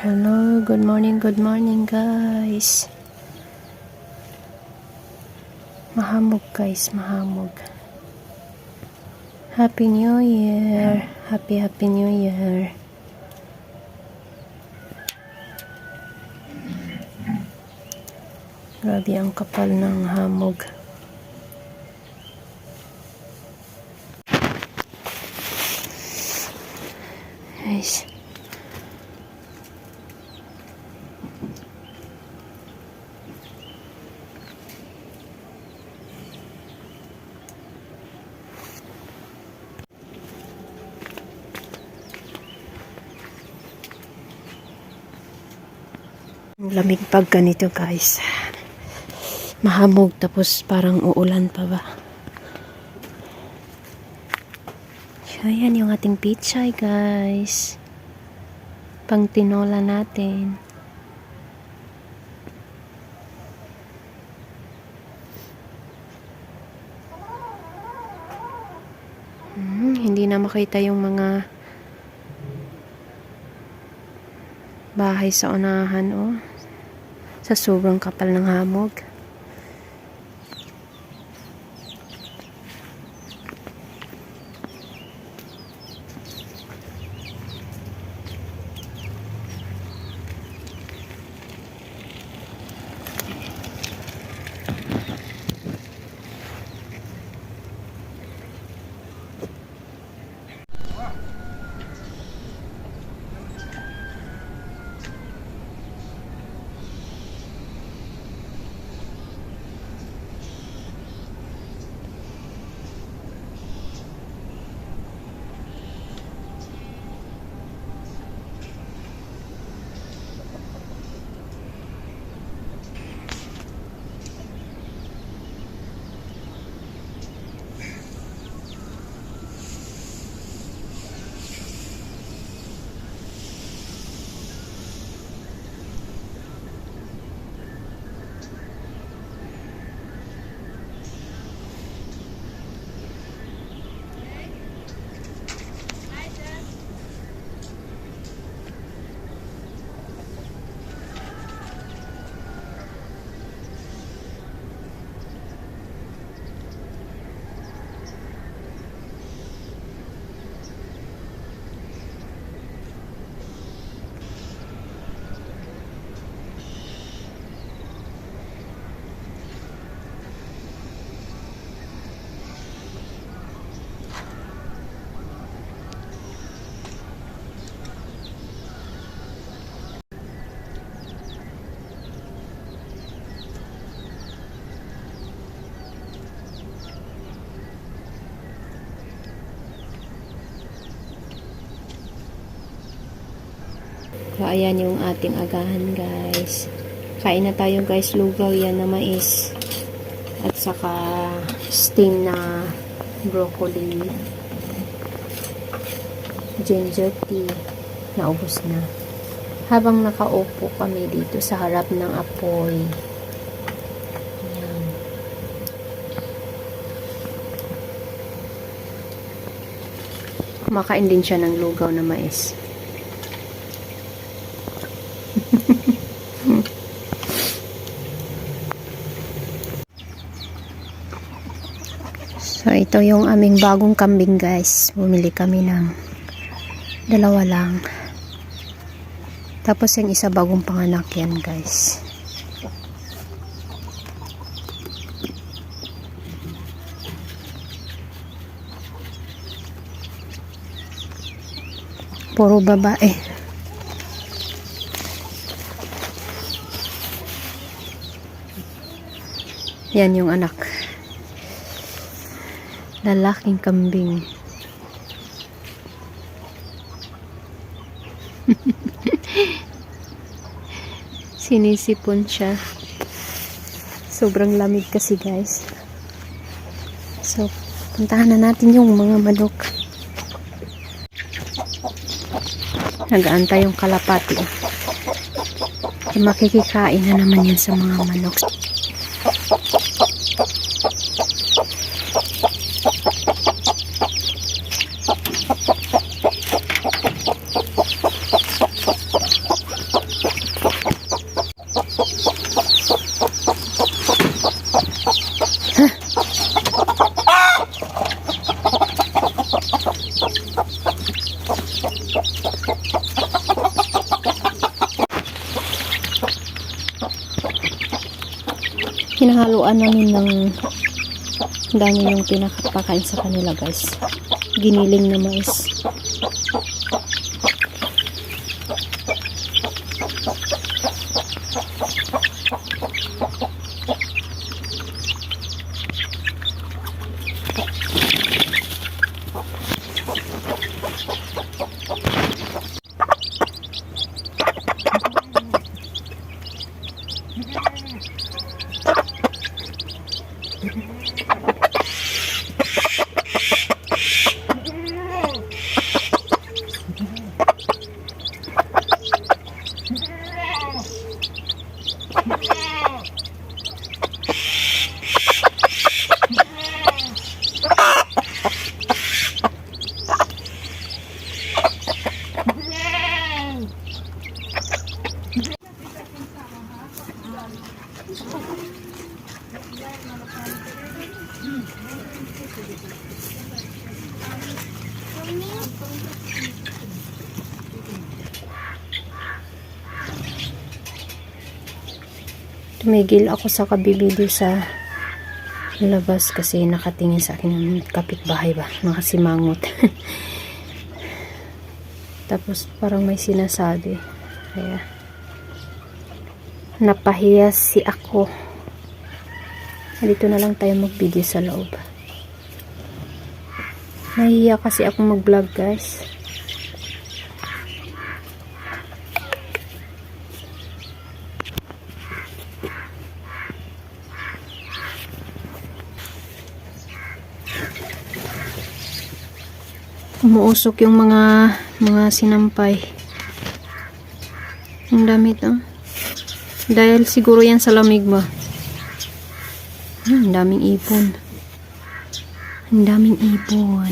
Hello, good morning guys. Mahamog guys, mahamog. Happy New Year. Happy New Year. Grabe ang kapal ng hamog. Guys. Lamig pag ganito guys. Mahamog tapos parang uulan pa ba. So ayan yung ating pichay guys. Pang tinola natin. Hindi na makita yung mga bahay sa unahan oh. Sa sobrang kapal ng hamog. So, ayan yung ating agahan, guys. Kain na tayo, guys. Lugaw yan na mais. At saka steam na broccoli. Ginger tea. Naubos na. Habang nakaupo kami dito sa harap ng apoy. Ayan. Kumakain din siya ng lugaw na mais. So, ito yung aming bagong kambing guys. Bumili kami ng dalawa lang. Tapos yung isa bagong panganak yan guys. Puro babae. Yan yung anak. Lalaking kambing. Sinisipon siya. Sobrang lamig kasi guys. So, puntahan na natin yung mga manok. Nag-aantay yung kalapati. Makikikain na naman yan sa mga manok. hinahaluan namin ng dami yung pinapakain sa kanila guys. Giniling na mais. Tumigil ako sa kabibideo sa labas kasi nakatingin sa akin ng kapitbahay ba, nakasimangot. Tapos parang may sinasabi, kaya napahiya si ako. Dito na lang tayo mag-video sa loob. Nahiya kasi ako mag-vlog guys. Umuusok yung mga sinampay. Ang dami ito. Dahil siguro yan sa lamig ba. Ang daming ipon. Ang daming ipon.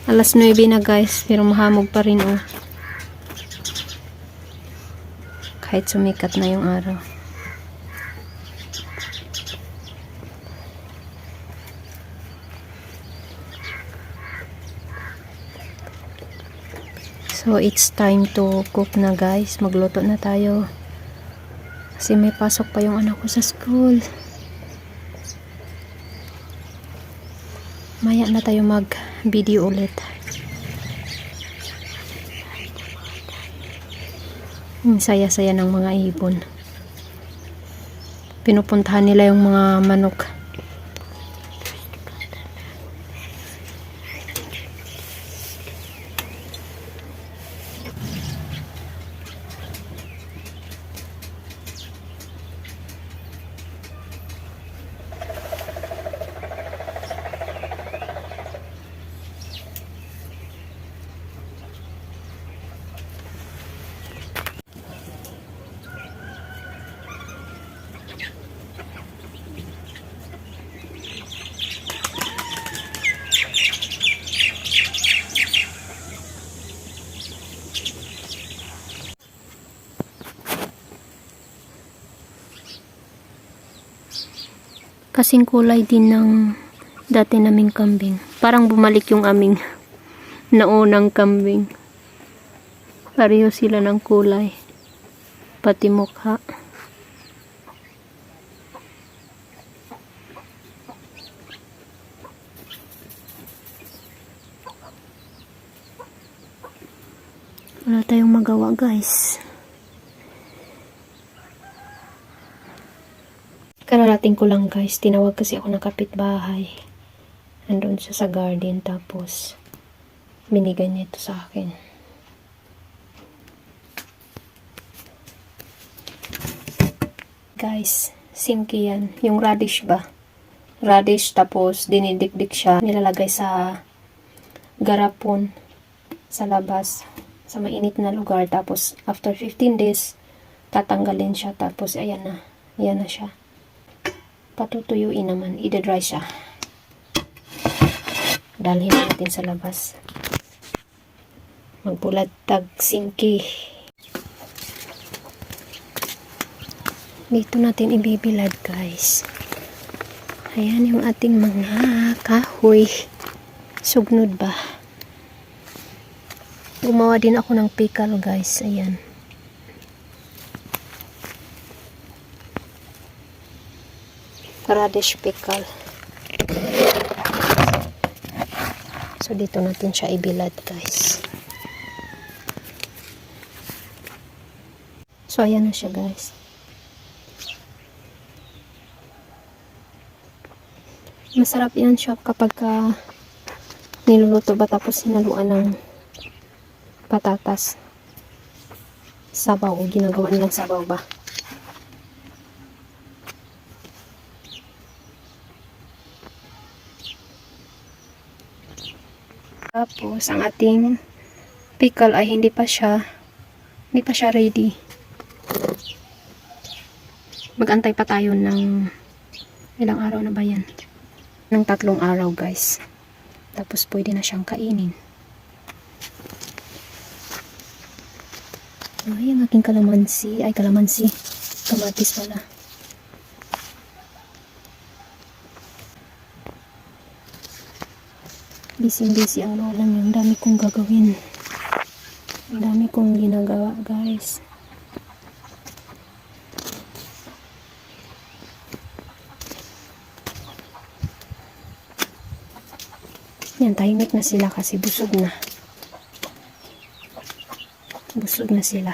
Alas 9 na guys, pero mahamog pa rin oh. Kahit sumikat na yung araw. So, it's time to cook na guys. Magluto na tayo. Kasi may pasok pa yung anak ko sa school. Maya na tayo mag-video ulit. Ang saya-saya ng mga ibon. Pinupuntahan nila yung mga manok. Kasing kulay din ng dati naming kambing. Parang bumalik yung aming naunang kambing. Pareho sila ng kulay. Pati mukha. Wala tayong magawa guys. Kararating ko lang guys, tinawag kasi ako ng kapitbahay. Andun siya sa garden, tapos binigay niya ito sa akin. Guys, singki yan. Yung radish ba? Radish, tapos dinidikdik siya. Nilalagay sa garapon sa labas, sa mainit na lugar. Tapos after 15 days, tatanggalin siya. Tapos ayan na. Ayan na siya. Patutuyuin naman, i-dry siya. Dalhin natin sa labas. Magbulat tag singki. Dito natin ibibilad guys. Ayan yung ating mga kahoy. Sugnod ba? Gumawa din ako ng pickle guys. Ayan. radish pickle. So, dito natin siya ibilad, guys. So, ayan na siya, guys. Masarap yan siya kapag niluluto ba tapos sinaluan ng patatas. Sabaw o ginagawa nilang sabaw ba. Tapos, ang ating pickle ay hindi pa siya ready. Mag-antay pa tayo ng ilang araw na ba yan? Ng 3 araw, guys. Tapos, pwede na siyang kainin. Ay, ang aking kalamansi. Ay, kalamansi. Kamatis pala. Busy ang lola niya. Ang dami kong gagawin. Ang dami kong ginagawa, guys. Yan, tahimik na sila kasi busog na. Busog na sila.